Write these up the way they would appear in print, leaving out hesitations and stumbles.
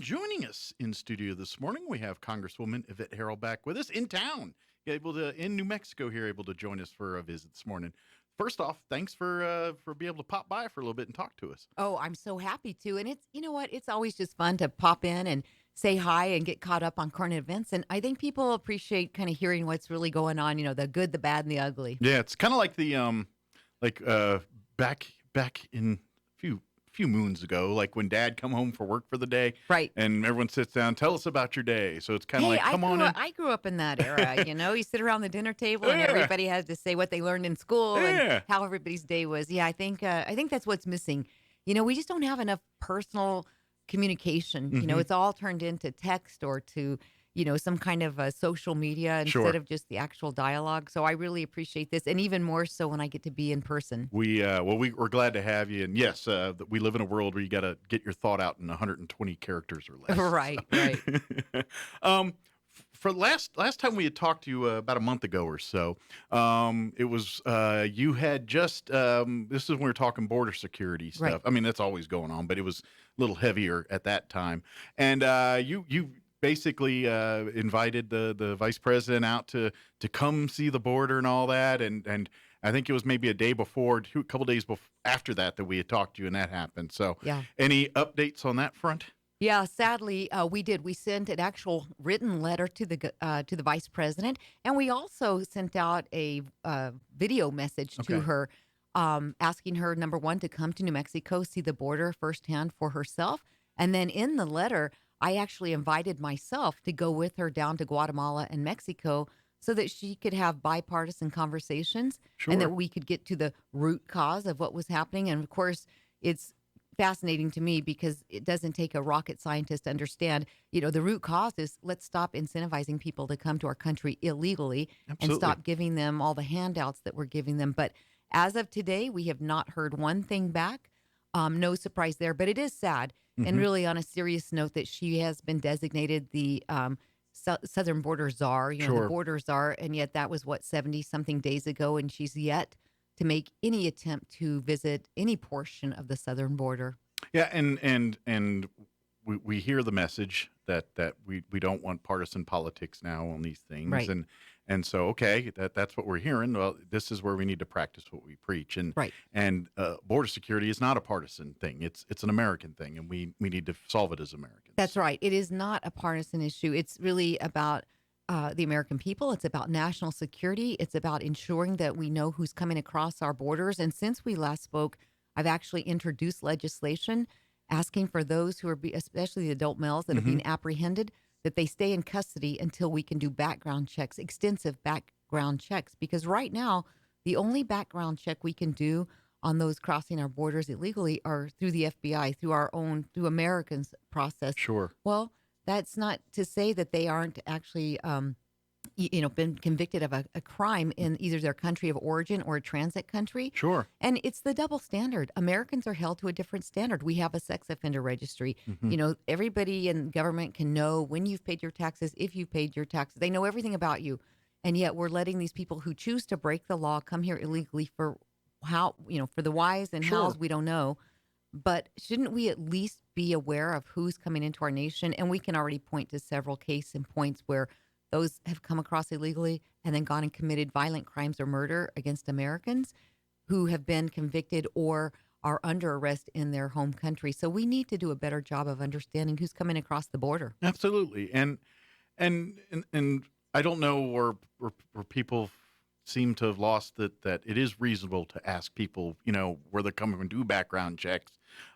joining us in studio this morning, we have Congresswoman Yvette Herrell back with us in town, able to in New Mexico here, able to join us for a visit this morning. First off, thanks for being able to pop by for a little bit and talk to us. Oh, I'm so happy to. And it's, you know what? It's always just fun to pop in and say hi and get caught up on current events. And I think people appreciate kind of hearing what's really going on, the good, the bad, and the ugly. Yeah, it's kind of like the like back in few moons ago, like when Dad come home for work for the day, Right. and everyone sits down, tell us about your day. So it's kind of Hey, like, come on in. I grew up in that era. You sit around the dinner table and Yeah, everybody has to say what they learned in school and yeah. how everybody's day was. Yeah, I think that's what's missing. We just don't have enough personal communication. Hmm. It's all turned into text or to some kind of social media Sure. instead of just the actual dialogue. So I really appreciate this, and even more so when I get to be in person. We're glad to have you, and yes, we live in a world where you got to get your thought out in 120 characters or less. Right, right. So. For last time we had talked to you about a month ago or so, it was you had just this is when we were talking border security stuff. Right. I mean, that's always going on, but it was a little heavier at that time, and you basically invited the vice president out to come see the border and all that, and I think it was maybe a day before, a couple days after that we had talked to you, and that happened. So, Yeah. any updates on that front? Yeah, sadly, we did. We sent an actual written letter to the vice president, and we also sent out a video message to Okay. her, asking her, number one, to come to New Mexico, see the border firsthand for herself, and then in the letter, I actually invited myself to go with her down to Guatemala and Mexico so that she could have bipartisan conversations and that Sure. we could get to the root cause of what was happening. And of course, it's fascinating to me because it doesn't take a rocket scientist to understand, the root cause is let's stop incentivizing people to come to our country illegally and Absolutely. stop giving them all the handouts that we're giving them. But as of today, we have not heard one thing back. No surprise there, but it is sad. And Hmm. really on a serious note that she has been designated the southern border czar, the Sure. border czar. And yet that was 70 something days ago. And she's yet to make any attempt to visit any portion of the southern border. Yeah, and we hear the message that we don't want partisan politics now on these things, Right. and so okay, that's what we're hearing. Well, this is where we need to practice what we preach, and Right. and border security is not a partisan thing. It's an American thing, and we need to solve it as Americans. That's right. It is not a partisan issue. It's really about the American people. It's about national security. It's about ensuring that we know who's coming across our borders. And since we last spoke, I've actually introduced legislation asking for those who are, especially the adult males that are Hmm. being apprehended, that they stay in custody until we can do background checks, extensive background checks. Because right now, the only background check we can do on those crossing our borders illegally are through the FBI, through Americans' process. Sure. Well, that's not to say that they aren't actually, been convicted of a crime in either their country of origin or a transit country. Sure. And it's the double standard. Americans are held to a different standard. We have a sex offender registry. Hmm. Everybody in government can know when you've paid your taxes, if you've paid your taxes. They know everything about you. And yet we're letting these people who choose to break the law come here illegally for for the whys and Sure. hows we don't know. But shouldn't we at least be aware of who's coming into our nation? And we can already point to several cases and points where those have come across illegally and then gone and committed violent crimes or murder against Americans who have been convicted or are under arrest in their home country. So we need to do a better job of understanding who's coming across the border. Absolutely. And I don't know where people seem to have lost that it is reasonable to ask people, where they're coming and do background checks.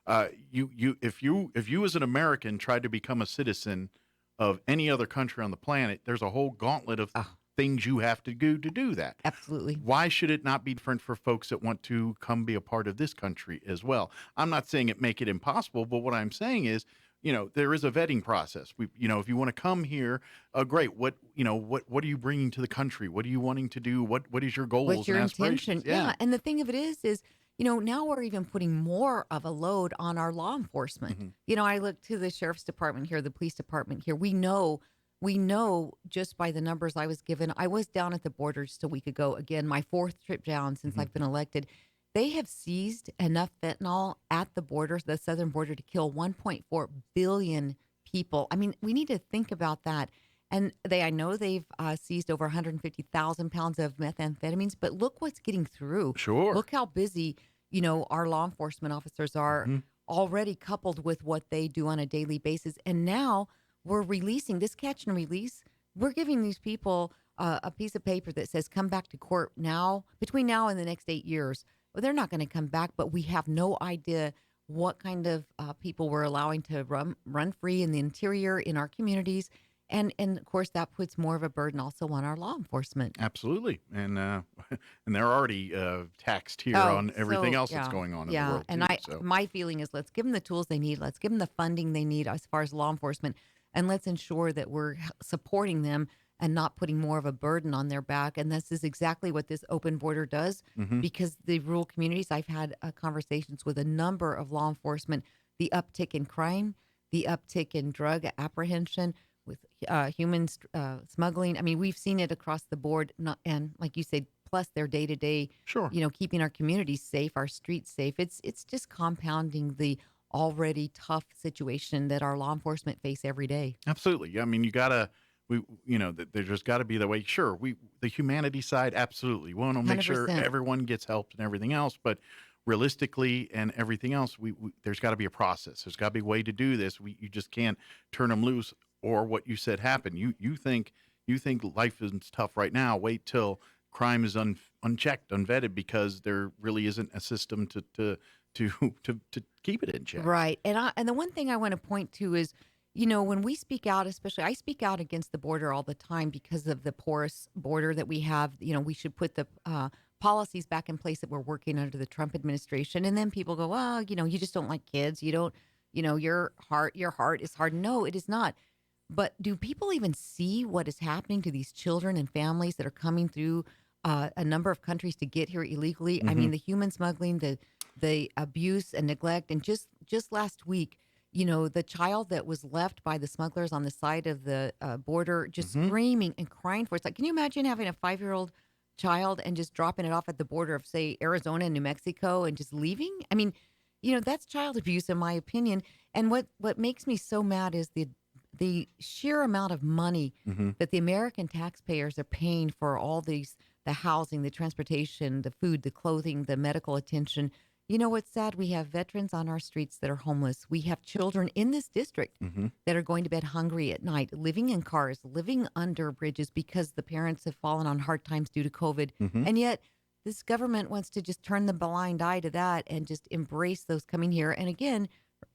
If you as an American tried to become a citizen of any other country on the planet, there's a whole gauntlet of Oh, things you have to do to do that. absolutely. Why should it not be different for folks that want to come be a part of this country as well? I'm not saying it make it impossible, but what I'm saying is, there is a vetting process. If you want to come here, great. What are you bringing to the country? What are you wanting to do? What is your goals What's your and aspirations? intention? Yeah. And the thing of it is, now we're even putting more of a load on our law enforcement. Hmm. I look to the sheriff's department here, the police department here. We know just by the numbers I was given. I was down at the border just a week ago. Again, my fourth trip down since Hmm. I've been elected. They have seized enough fentanyl at the border, the southern border, to kill 1.4 billion people. I mean, we need to think about that. And I know they've seized over 150,000 pounds of methamphetamines, but look what's getting through. Sure. Look how busy, our law enforcement officers are Hmm. already, coupled with what they do on a daily basis. And now we're releasing this catch and release. We're giving these people a piece of paper that says, come back to court now, between now and the next 8 years. Well, they're not going to come back, but we have no idea what kind of people we're allowing to run free in the interior in our communities. And of course, that puts more of a burden also on our law enforcement. Absolutely. And and they're already taxed here Oh, on everything so else that's yeah, going on in the yeah. world And too. So my feeling is, let's give them the tools they need. Let's give them the funding they need as far as law enforcement, and let's ensure that we're supporting them and not putting more of a burden on their back. And this is exactly what this open border does, hmm because the rural communities, I've had conversations with a number of law enforcement, the uptick in crime, the uptick in drug apprehension, with human smuggling. I mean, we've seen it across the board, and like you said, plus their day to day, sure. keeping our communities safe, our streets safe. It's just compounding the already tough situation that our law enforcement face every day. Absolutely. Yeah, I mean, you gotta, there just got to be the way. Sure, the humanity side, absolutely. We want to make sure 100%. everyone gets help and everything else, but realistically and everything else, there's got to be a process. There's got to be a way to do this. You just can't turn them loose, or what you said happen. You think life is tough right now. Wait till crime is unchecked, unvetted, because there really isn't a system to to keep it in check. Right. And the one thing I want to point to is, when we speak out, especially I speak out against the border all the time because of the porous border that we have. We should put the policies back in place that were working under the Trump administration. And then people go, well, you just don't like kids. You don't, your heart is hard. No, it is not. But do people even see what is happening to these children and families that are coming through a number of countries to get here illegally? I Hmm. mean, the human smuggling, the abuse and neglect, and just last week, the child that was left by the smugglers on the side of the border, just Hmm. screaming and crying for it. It's like, can you imagine having a 5-year-old child and just dropping it off at the border of, say, Arizona and New Mexico and just leaving? I mean, that's child abuse, in my opinion. And what makes me so mad is the sheer amount of money Hmm. that the American taxpayers are paying for all the housing, the transportation, the food, the clothing, the medical attention. You know what's sad? We have veterans on our streets that are homeless. We have children in this district Hmm. that are going to bed hungry at night, living in cars, living under bridges because the parents have fallen on hard times due to COVID. Hmm. And yet, this government wants to just turn the blind eye to that and just embrace those coming here. And again,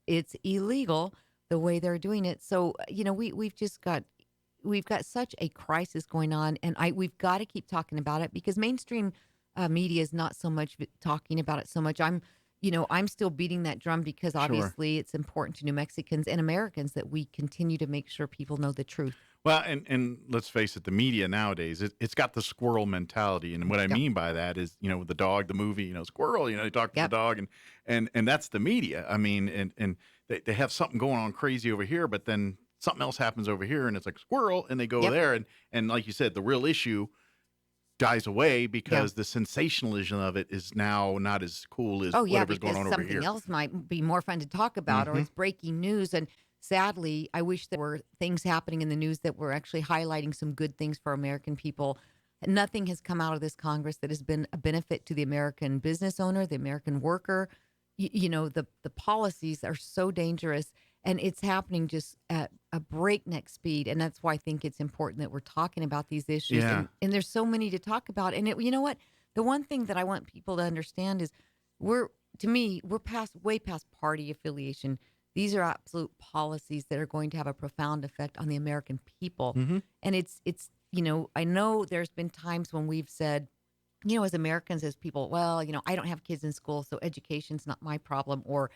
it's illegal the way they're doing it. So, we've got such a crisis going on, and we've got to keep talking about it, because mainstream media is not so much talking about it so much. I'm still beating that drum, because Sure. obviously it's important to New Mexicans and Americans that we continue to make sure people know the truth. Well, and let's face it, the media nowadays, it's got the squirrel mentality, and what I Yep. mean by that is, the dog, the movie, squirrel, they talk to the Yep. dog, and that's the media. I mean, and they have something going on crazy over here, but then something else happens over here, and it's like squirrel, and they go Yep. there, and like you said, the real issue dies away Yeah. because the sensationalism of it is now not as cool as Oh, yeah, whatever's going because on over something here. else might be more fun to talk about, or Hmm. it's breaking news. And sadly, I wish there were things happening in the news that were actually highlighting some good things for American people. Nothing has come out of this Congress that has been a benefit to the American business owner, the American worker. The policies are so dangerous, and it's happening just at a breakneck speed. And that's why I think it's important that we're talking about these issues. Yeah. And there's so many to talk about. And you know what? The one thing that I want people to understand is, we're to me, we're way past party affiliation. These are absolute policies that are going to have a profound effect on the American people. Hmm. And I know there's been times when we've said, as Americans, as people, well, I don't have kids in school, so education's not my problem, or,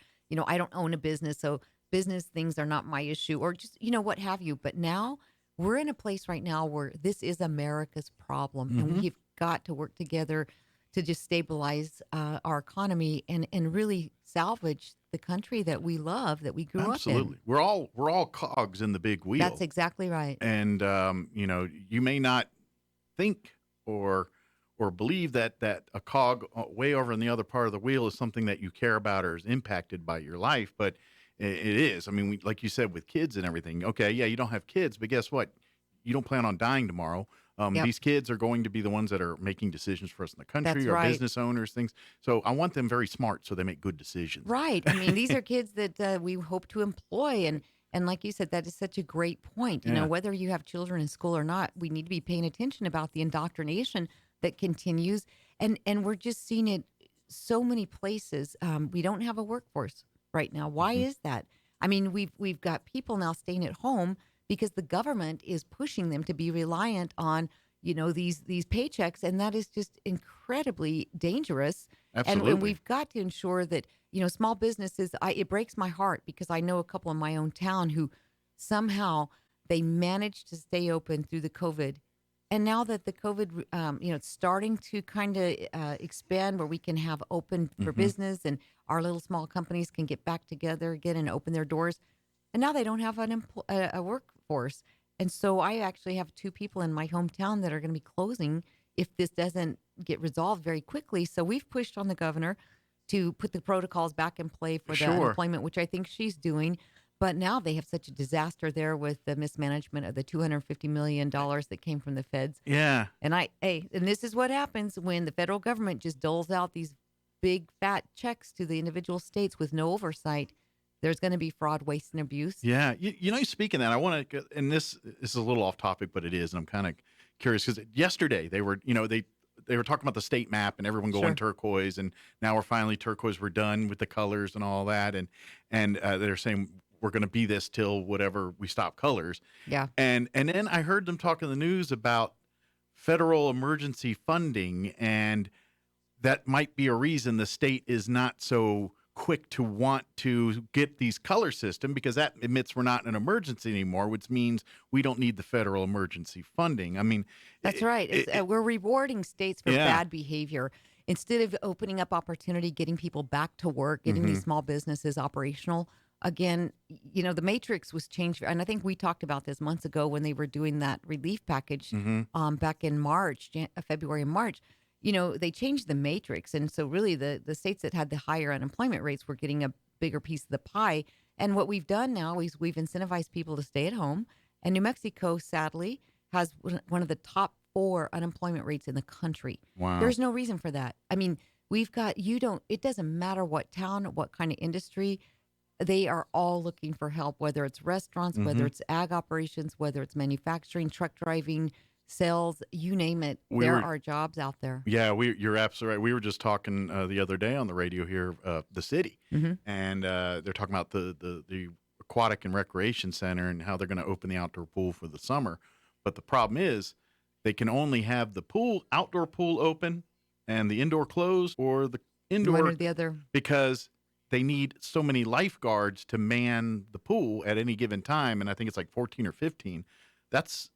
I don't own a business, so business things are not my issue, or just, what have you. But now we're in a place right now where this is America's problem, and Hmm. we've got to work together to just stabilize our economy and really salvage the country that we love, that we grew up in. Absolutely. We're all cogs in the big That's wheel. exactly right. And you may not think or believe that a cog way over in the other part of the wheel is something that you care about or is impacted by your life, but It is. I mean, like you said, with kids and everything. Okay, yeah, you don't have kids, but guess what? You don't plan on dying tomorrow. Yep, These kids are going to be the ones that are making decisions for us in the country, that's or right. business owners, things. So I want them very smart so they make good decisions. Right. I mean, these are kids that we hope to employ, and like you said, that is such a great point. You know, Yeah, whether you have children in school or not, we need to be paying attention about the indoctrination that continues, and we're just seeing it so many places. We don't have a workforce right now. Why hmm is that? I mean, we've got people now staying at home because the government is pushing them to be reliant on these paychecks, and that is just incredibly dangerous. And absolutely. we've got to ensure that small businesses. It breaks my heart because I know a couple in my own town who somehow they managed to stay open through the COVID. And now that the COVID, it's starting to kind of expand where we can have open for hmm business and our little small companies can get back together again and open their doors. And now they don't have a workforce. And so I actually have two people in my hometown that are going to be closing if this doesn't get resolved very quickly. So we've pushed on the governor to put the protocols back in play for the Sure. unemployment, which I think she's doing. But now they have such a disaster there with the mismanagement of the $250 million that came from the feds. Yeah. And this is what happens when the federal government just doles out these big fat checks to the individual states with no oversight. There's going to be fraud, waste, and abuse. Yeah, speaking of that, I want to, and this is a little off topic, but it is, and I'm kind of curious because yesterday they were, they were talking about the state map and everyone going Sure. turquoise, and now we're finally turquoise. We're done with the colors and all that, and they're saying we're going to be this till whatever we stop colors, Yeah. and then I heard them talk in the news about federal emergency funding, and that might be a reason the state is not so quick to want to get these color system because that admits we're not in an emergency anymore, which means we don't need the federal emergency funding. I mean, That's right. We're rewarding states for yeah, bad behavior instead of opening up opportunity, getting people back to work, getting hmm these small businesses operational. Again, the matrix was changed, and I think we talked about this months ago when they were doing that relief package hmm back in February and March. They changed the matrix, and so really the states that had the higher unemployment rates were getting a bigger piece of the pie. And what we've done now is we've incentivized people to stay at home. And New Mexico, sadly, has one of the top four unemployment rates in the country. wow, There's no reason for that. I mean, it doesn't matter what town, what kind of industry, they are all looking for help, whether it's restaurants, whether hmm it's ag operations, whether it's manufacturing, truck driving, sales, you name it. we There were. are jobs out there. Yeah, you're absolutely right. We were just talking the other day on the radio here, the city, Hmm. and they're talking about the aquatic and recreation center and how they're going to open the outdoor pool for the summer. But the problem is they can only have the outdoor pool open and the indoor closed, or the One indoor, or the other. because they need so many lifeguards to man the pool at any given time, and I think it's like 14 or 15.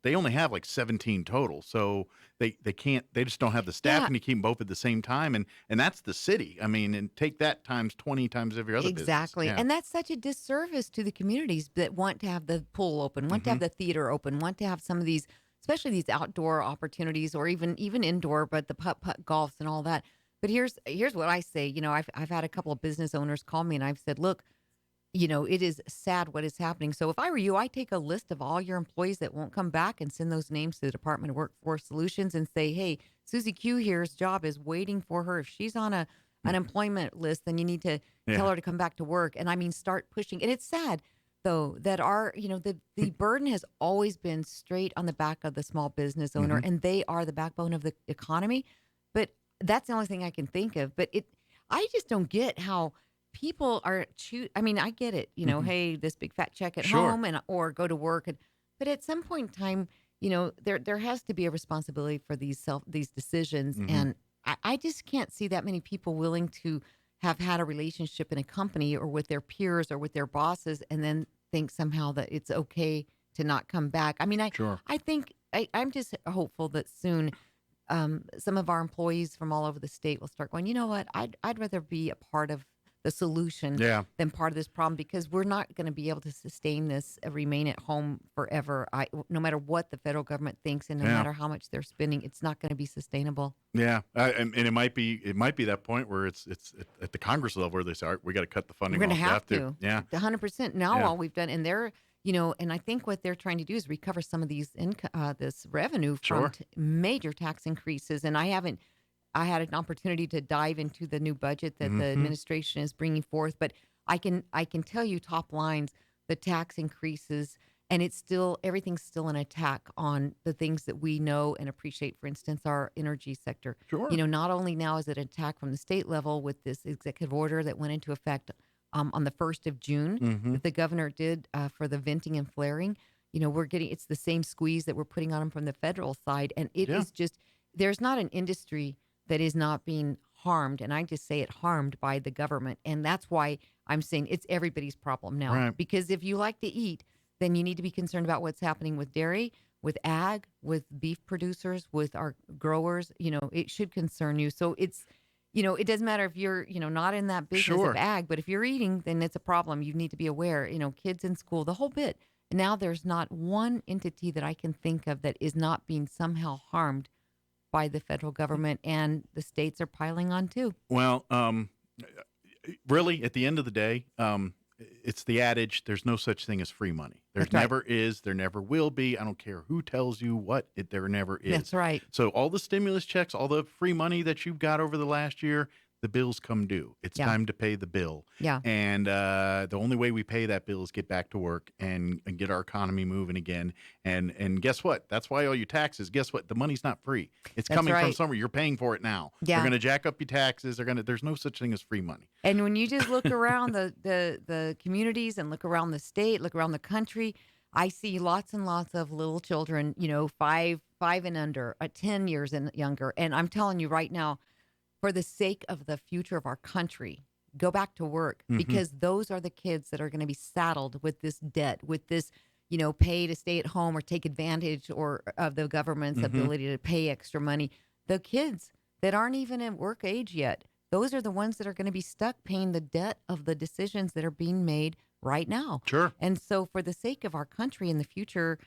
They only have like 17 total, so they just don't have the Yeah, staffing to keep them open at the same time, and that's the city. I mean, and take that times 20 times every other business. exactly. Yeah. And that's such a disservice to the communities that want to have the pool open, want to hmm have the theater open, want to have some of these, especially these outdoor opportunities or even indoor, but the putt golfs and all that. But here's what I say. I've had a couple of business owners call me and I've said, look, it is sad what is happening. So if I were you, I take a list of all your employees that won't come back and send those names to the Department of Workforce Solutions and say, hey, Susie Q here's job is waiting for her. If she's on a unemployment list, then you need to tell Yeah. her to come back to work. And I mean, start pushing. And it's sad though that the burden has always been straight on the back of the small business owner, hmm and they are the backbone of the economy. But that's the only thing I can think of. But I just don't get how people are I mean, I get it, hmm hey, this big fat check at Sure. home and or go to work, but at some point in time, there has to be a responsibility for these decisions, hmm and I just can't see that many people willing to have had a relationship in a company or with their peers or with their bosses, and then think somehow that it's okay to not come back. I mean, Sure. I think I'm just hopeful that soon some of our employees from all over the state will start going, you know what, I'd rather be a part of the solution Yeah. than part of this problem, because we're not going to be able to sustain this, remain at home forever. No matter what the federal government thinks, and no Yeah. matter how much they're spending, it's not going to be sustainable. Yeah, and it might be that point where it's at the Congress level where they say, all right, we got to cut the funding We're going off. to We have to. Yeah. 100%. Now, Yeah. all we've done, and they're, and I think what they're trying to do is recover some of these this revenue from Sure. major tax increases. And I had an opportunity to dive into the new budget that the Mhm. administration is bringing forth, but I can tell you top lines, the tax increases, and everything's still an attack on the things that we know and appreciate. For instance, our energy sector. Sure. Not only now is it an attack from the state level with this executive order that went into effect on the 1st of June Mhm. that the governor did for the venting and flaring. It's the same squeeze that we're putting on them from the federal side, and it Yeah. is just, there's not an industry that is not being harmed, and I just say it harmed by the government. And that's why I'm saying it's everybody's problem now. Right. Because if you like to eat, then you need to be concerned about what's happening with dairy, with ag, with beef producers, with our growers. It should concern you. So it's, it doesn't matter if you're, not in that business Sure. of ag, but if you're eating, then it's a problem. You need to be aware, kids in school, the whole bit. Now there's not one entity that I can think of that is not being somehow harmed by the federal government, and the states are piling on too. Well, really, at the end of the day, it's the adage: there's no such thing as free money. There That's right. never is. There never will be. I don't care who tells you what. There never is. That's right. So all the stimulus checks, all the free money that you've got over the last year, the bills come due. It's Yeah. time to pay the bill. Yeah. And the only way we pay that bill is get back to work and get our economy moving again. And guess what? That's why all your taxes, guess what? The money's not free. It's That's coming from right. somewhere. You're paying for it now. Yeah. They're going to jack up your taxes. There's no such thing as free money. And when you just look around the communities and look around the state, look around the country, I see lots and lots of little children, 5 and under, 10 years and younger. And I'm telling you right now, for the sake of the future of our country, go back to work, Mhm. because those are the kids that are going to be saddled with this debt, with this, pay to stay at home or take advantage or of the government's Mhm. ability to pay extra money. The kids that aren't even at work age yet, those are the ones that are going to be stuck paying the debt of the decisions that are being made right now. Sure. And so for the sake of our country in the future,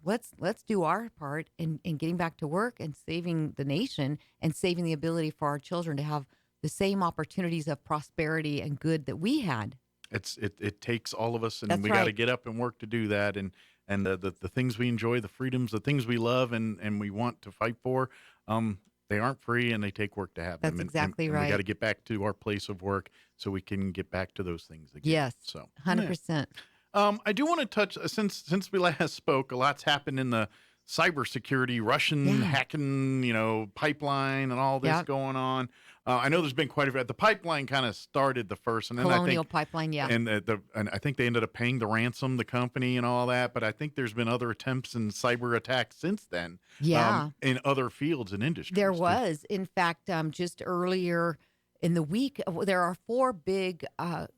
let's do our part in getting back to work and saving the nation and saving the ability for our children to have the same opportunities of prosperity and good that we had. It takes all of us, and That's we got to right. get up and work to do that. And the things we enjoy, the freedoms, the things we love, and we want to fight for, they aren't free, and they take work to have them. That's And- exactly and We got right. to get back to our place of work so we can get back to those things again. Yes. So 100%. I do want to touch since we last spoke. A lot's happened in the cybersecurity, Russian Yeah. hacking, pipeline, and all this Yep. going on. I know there's been quite a bit. The pipeline kind of started the first, and then Colonial I think, pipeline, yeah. and I think they ended up paying the ransom, the company, and all that. But I think there's been other attempts and cyber attacks since then. Yeah. In other fields and industries. There too. was, in fact, just earlier in the week, there are 4 big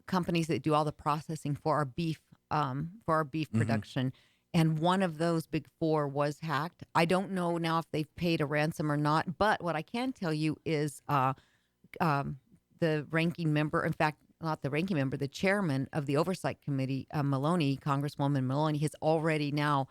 companies that do all the processing for our beef Mhm. production, and one of those big 4 was hacked. I don't know now if they've paid a ransom or not, but what I can tell you is the ranking member, in fact, not the ranking member, the chairman of the oversight committee, Maloney, Congresswoman Maloney, has already now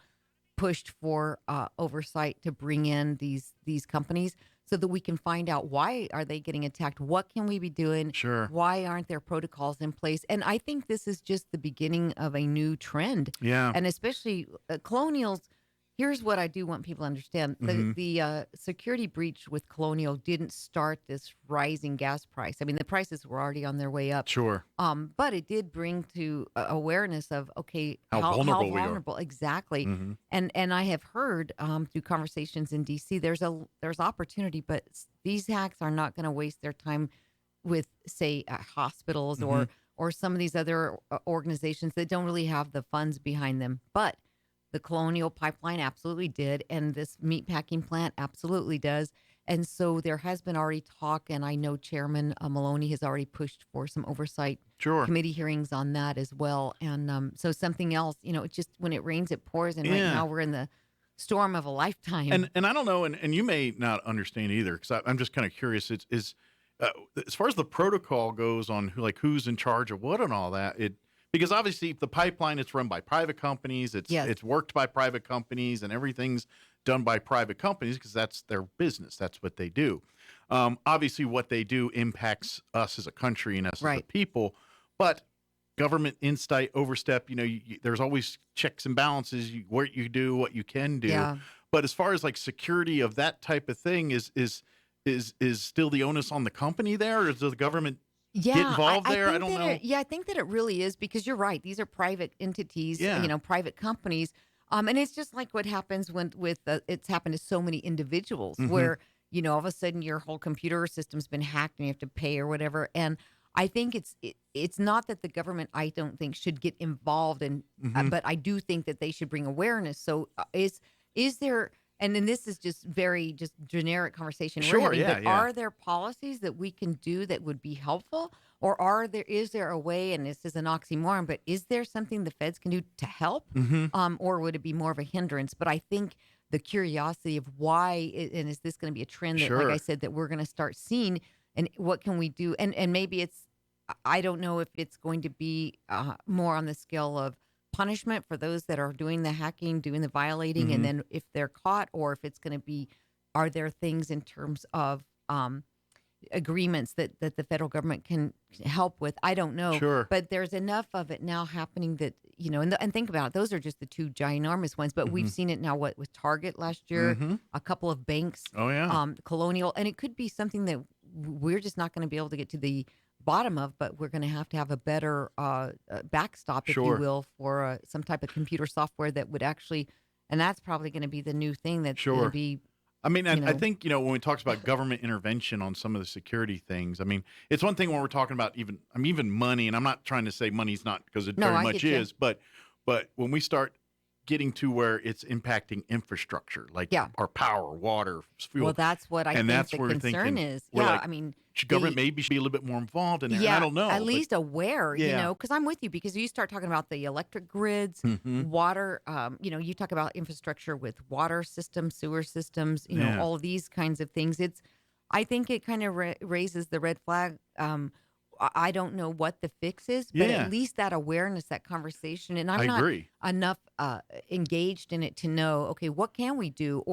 pushed for oversight to bring in these companies so that we can find out why are they getting attacked, what can we be doing, Sure. why aren't there protocols in place. And I think this is just the beginning of a new trend. Yeah. And especially Colonials. Here's what I do want people to understand. Mhm. The security breach with Colonial didn't start this rising gas price. I mean, the prices were already on their way up. Sure. But it did bring to awareness of, okay, How vulnerable we are. vulnerable exactly. Mhm. And I have heard through conversations in DC, there's opportunity, but these hacks are not going to waste their time with, say, hospitals Mhm. or some of these other organizations that don't really have the funds behind them. But the Colonial Pipeline absolutely did, and this meatpacking plant absolutely does. And so there has been already talk, and I know Chairman Maloney has already pushed for some oversight Sure. committee hearings on that as well. And so something else, it just, when it rains, it pours. And right Yeah. now we're in the storm of a lifetime. And I don't know, and you may not understand either, because I'm just kind of curious. uh, as far as the protocol goes on who's in charge of what and all that, because obviously the pipeline, it's run by private companies, Yes. it's worked by private companies, and everything's done by private companies because that's their business, that's what they do. Obviously, what they do impacts us as a country and us as a Right. people, but government insight overstep. There's always checks and balances. What you do, what you can do, Yeah. but as far as like security of that type of thing is still the onus on the company there, or does the government get Yeah, involved I there? I think don't that know. I think that it really is because you're right. These are private entities, Yeah. private companies, and it's just like what happens when with it's happened to so many individuals Hmm. where all of a sudden your whole computer system's been hacked and you have to pay or whatever. And I think it's not that the government I don't think should get involved in, Hmm. but I do think that they should bring awareness. So is there? And then this is just very just generic conversation we're Sure. having, Yeah. but Yeah. are there policies that we can do that would be helpful? Or is there a way, and this is an oxymoron, but is there something the feds can do to help? Hmm. Or would it be more of a hindrance? But I think the curiosity of why, and is this going to be a trend that, like I Sure. said, that we're going to start seeing, and what can we do? And maybe I don't know if it's going to be more on the scale of punishment for those that are doing the hacking, doing the violating, and Hmm. then if they're caught, or if it's going to be, are there things in terms of agreements that the federal government can help with? I don't know, Sure. but there's enough of it now happening that and think about it, those are just the two ginormous ones, but we've Hmm. seen it now. What with Target last year, Hmm. a couple of banks, Oh yeah. Colonial, and it could be something that we're just not going to be able to get to the bottom of, but we're going to have a better backstop, if you Sure. will, for some type of computer software that would actually, and that's probably going to be the new thing that's going to Sure. be, I mean, you I know, think, when we talk about government intervention on some of the security things, I mean, it's one thing when we're talking about even money, and I'm not trying to say money's not, because it no, very I much get you. is, but when we start getting to where it's impacting infrastructure, like Yeah. our power, water, Well, fuel, that's what I and think that's the where we're concern thinking, is. we're Yeah, like, I mean, government the maybe should be a little bit more involved in there. And I yeah, don't know, at but least aware, yeah. because I'm with you, because you start talking about the electric grids, Hmm. water, you talk about infrastructure with water systems, sewer systems, Yeah. all of these kinds of things. I think it kind of raises the red flag. I don't know what the fix is, but at Yeah. least that awareness, that conversation, and I I'm not agree. enough engaged in it to know, okay, what can we do?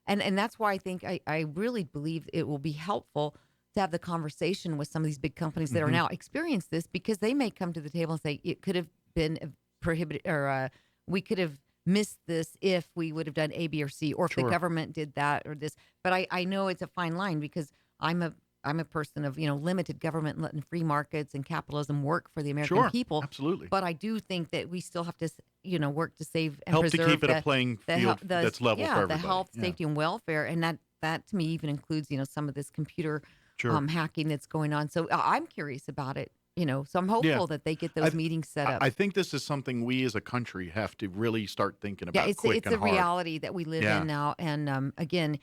And that's why I think I really believe it will be helpful to have the conversation with some of these big companies that are Hmm. now experience this, because they may come to the table and say it could have been prohibited, or we could have missed this if we would have done A, B, or C, or if the Sure. government did that or this. But I know it's a fine line, because I'm a person of limited government and letting free markets and capitalism work for the American Sure. people. Absolutely. But I do think that we still have to work to save and Help to preserve keep it a playing field that's level for the everybody. health, Yeah. safety, and welfare, and that to me even includes some of this computer Sure. hacking that's going on. So I'm curious about it. So I'm Yeah. hopeful that they get I those meetings set up. I think this is something we as a country have to really start thinking Yeah, about it's quick it's and a hard. reality that we live Yeah. in now, and again,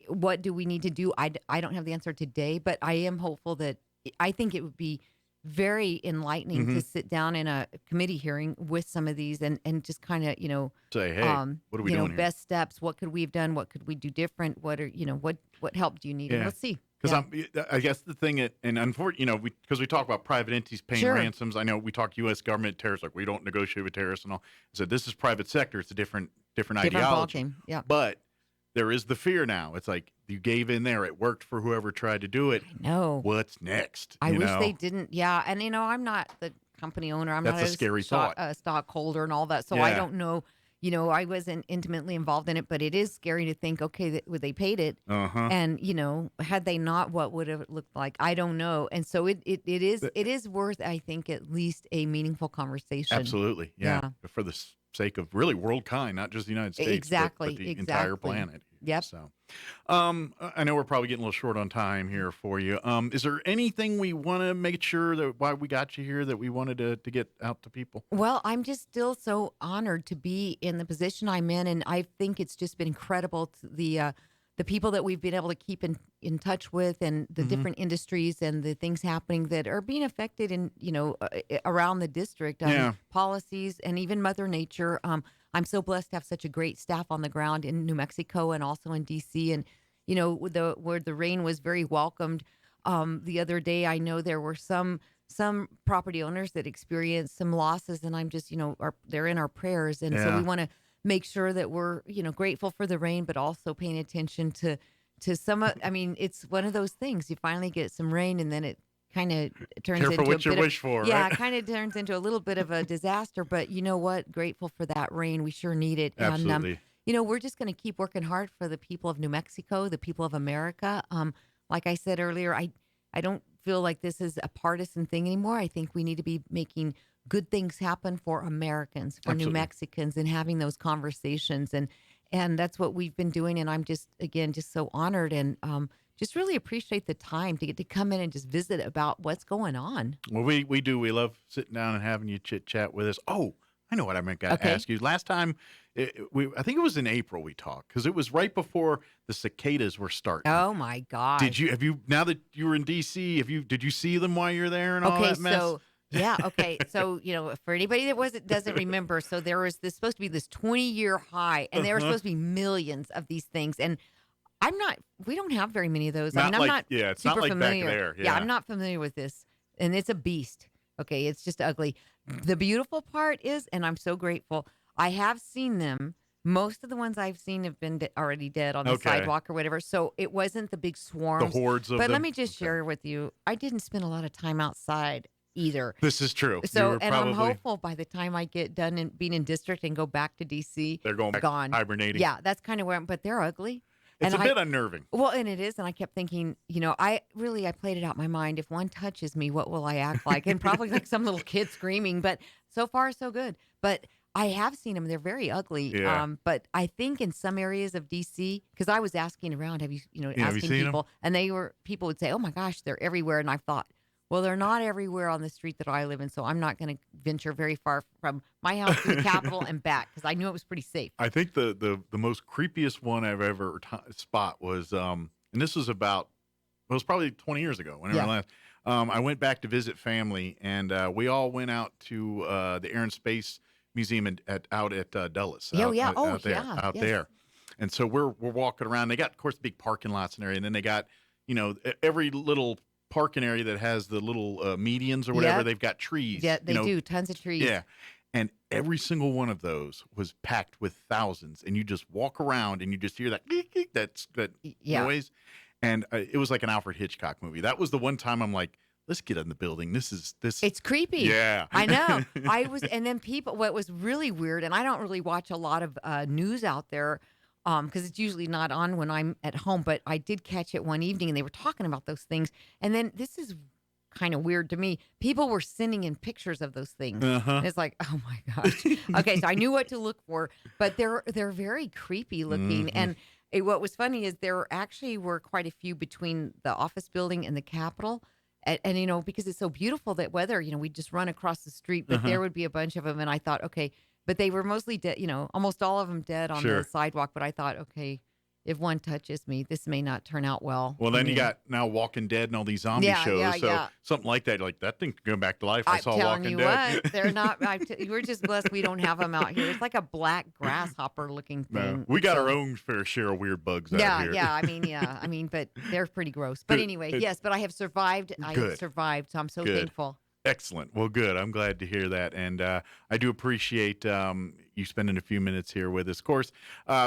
what do we need to do? I don't have the answer today, but I am hopeful that I think it would be very enlightening Hmm. to sit down in a committee hearing with some of these, and just kind of Say, hey, what are we doing here? best steps. What could we have done? What could we do different? What help do you need? And Yeah. let's see. Because Yeah, I guess the thing, and unfortunately, because we talk about private entities paying sure. ransoms. I know we talk U.S. government terrorists, like we don't negotiate with terrorists and all. So this is private sector. It's a different Different ball ideology. game. Yeah, But there is the fear now. It's like you gave in there. It worked for whoever tried to do it. I know. What's next? I wish they didn't. Yeah, and I'm not the company owner. I'm That's not a scary thought. a stockholder and all that. So I Yeah. don't know. I wasn't intimately involved in it, but it is scary to think, okay, that they paid it, Uh huh. and had they not, what would have it looked like? I don't know. And so it is worth, I think, at least a meaningful conversation. Absolutely. Yeah. Yeah. For the sake of really world kind, not just the United States, Exactly. but the entire Exactly. planet. Yep. So, I know we're probably getting a little short on time here for you. Is there anything we want to make sure that why we got you here that we wanted to get out to people? Well, I'm just still so honored to be in the position I'm in, and I think it's just been incredible the people that we've been able to keep in touch with, and the Hmm. different industries and the things happening that are being affected in around the district, Yeah. policies, and even Mother Nature. I'm so blessed to have such a great staff on the ground in New Mexico and also in DC, and where the rain was very welcomed. The other day, I know there were some property owners that experienced some losses, and I'm just, they're in our prayers. And so we Yeah. want to make sure that we're, grateful for the rain, but also paying attention to some, I mean, it's one of those things. You finally get some rain and then it kind of turns Careful into a what you bit of, wish for, yeah, right? it kind of turns into a little bit of a disaster, but you know what? Grateful for that rain. We sure need it. And, Absolutely. we're just going to keep working hard for the people of New Mexico, the people of America. Like I said earlier, I don't feel like this is a partisan thing anymore. I think we need to be making good things happen for Americans, for New Absolutely. Mexicans, and having those conversations. And that's what we've been doing. And I'm just, again, just so honored and just really appreciate the time to get to come in and just visit about what's going on. Well, we do. We love sitting down and having you chit chat with us. Oh, I know what I meant to Okay. ask you. Last time, I think it was in April we talked because it was right before the cicadas were starting. Oh my gosh. Have you, now that you were in DC, did you see them while you're there and all Okay, that mess? so yeah, okay. So, for anybody that doesn't remember, so there was supposed to be this 20-year high, and there were supposed to be millions of these things. And we don't have very many of those. I'm not it's super not like familiar. back there. Yeah, I'm not familiar with this. And it's a beast. Okay, it's just ugly. The beautiful part is, and I'm so grateful, I have seen them. Most of the ones I've seen have been already dead on the Okay. sidewalk or whatever. So it wasn't the big The swarms. hordes of But them. let me just Okay. share with you, I didn't spend a lot of time outside either. This is true. You So, were and I'm probably- hopeful by the time I get done being in district and go back to DC, They're going back gone. hibernating. Yeah, that's kind of where but they're ugly. It's And a bit unnerving. well, and it is. And I kept thinking, I played it out in my mind. If one touches me, what will I act like? And probably like some little kid screaming, but so far so good. But I have seen them. They're very ugly. Yeah. But I think in some areas of DC, because I was asking around, have you have you asking seen 'em? people, and people would say, oh my gosh, they're everywhere. And I thought, well, they're not everywhere on the street that I live in, so I'm not going to venture very far from my house to the Capitol and back because I knew it was pretty safe. I think the most creepiest one I've ever spot was, and this was it was probably 20 years ago. Whenever I left, I went back to visit family, and we all went out to the Air and Space Museum out at Dulles. Yeah, yeah. Out there, Yeah, out yes. there. And so we're walking around. They got, of course, big parking lots and area, and then they got, every little parking area that has the little medians or whatever. Yep. They've got trees. Yeah, they do. Tons of trees. Yeah. And every single one of those was packed with thousands. And you just walk around and you just hear that that Yeah. noise. And it was like an Alfred Hitchcock movie. That was the one time I'm like, let's get in the building. This. It's creepy. Yeah. I know. And then what was really weird, and I don't really watch a lot of news out there because it's usually not on when I'm at home, but I did catch it one evening and they were talking about those things. And then this is kind of weird to me. People were sending in pictures of those things. Uh-huh. And it's like, oh my gosh. Okay, so I knew what to look for, but they're very creepy looking. Mm-hmm. And what was funny is there actually were quite a few between the office building and the Capitol. And because it's so beautiful that weather, we just run across the street, but there would be a bunch of them. And I thought, okay, but they were mostly dead, almost all of them dead on Sure. the sidewalk. But I thought, okay, if one touches me, this may not turn out well. Well, I then you mean, got now Walking Dead and all these zombie Yeah, shows. yeah, So yeah. something like that, like that thing could go back to life. I I'm saw telling Walking you Dead. what, they're not. We're just blessed we don't have them out here. It's like a black grasshopper looking No, thing. we got So- our own fair share of weird bugs out Yeah, here. yeah. I mean, but they're pretty gross. But Good. anyway, yes. But I have survived. I Good. have survived, so I'm so Good. thankful. Excellent. Well, good. I'm glad to hear that. And I do appreciate you spending a few minutes here with us. Of course,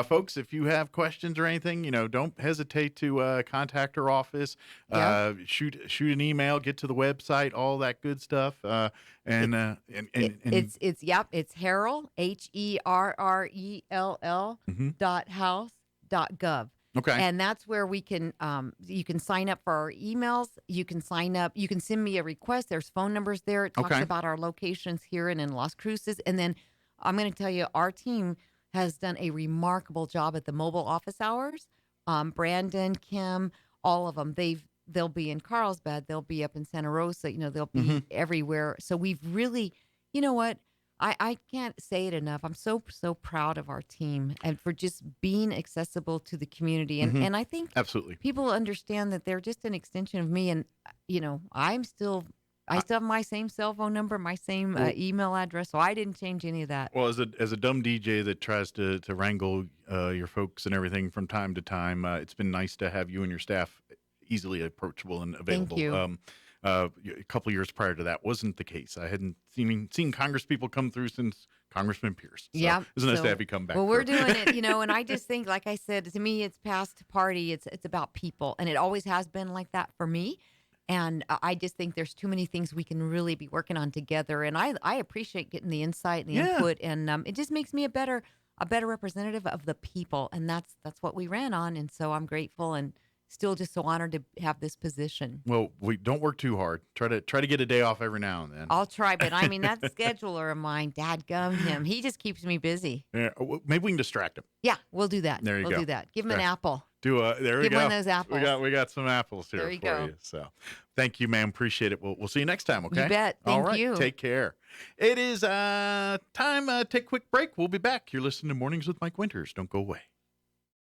folks, if you have questions or anything, don't hesitate to contact our office, Yeah. shoot an email, get to the website, all that good stuff. And It's Herrell, HERRELL .house.gov. okay. And that's where you can sign up for our emails. You can sign up. You can send me a request. There's phone numbers there. It talks Okay. about our locations here and in Las Cruces. And then I'm going to tell you, our team has done a remarkable job at the mobile office hours. Brandon, Kim, all of them. They'll be in Carlsbad. They'll be up in Santa Rosa. They'll be everywhere. So we've really, you know what? I can't say it enough. I'm so proud of our team and for just being accessible to the community. And I think Absolutely. people understand that they're just an extension of me. And, I still have my same cell phone number, my same email address. So I didn't change any of that. Well, as a dumb DJ that tries to wrangle your folks and everything from time to time, it's been nice to have you and your staff, easily approachable and Thank available. you. A couple of years prior to that wasn't the case. I hadn't seen Congress people come through since Congressman Pierce. So Yeah. it was nice to So, have you come back. well, we're through. doing it, and I just think, like I said, to me, it's past party. It's about people, and it always has been like that for me. And I just think there's too many things we can really be working on together. And I appreciate getting the insight and the Yeah. input, and it just makes me a better representative of the people, and that's what we ran on. And so I'm grateful and still just so honored to have this position. Well, we don't work too hard. Try to get a day off every now and then. I'll try, but I mean that scheduler of mine, dadgum him, he just keeps me busy. Yeah, maybe we can distract him. Yeah, we'll do that. There you we'll go. do that. Give him an Yeah. apple. There we Give go. one of those apples. We got some apples here There you for go. you. So, thank you, ma'am. Appreciate it. We'll see you next time. Okay. You bet. All Thank right. you. Take care. It is time. Take a quick break. We'll be back. You're listening to Mornings with Mike Winters. Don't go away.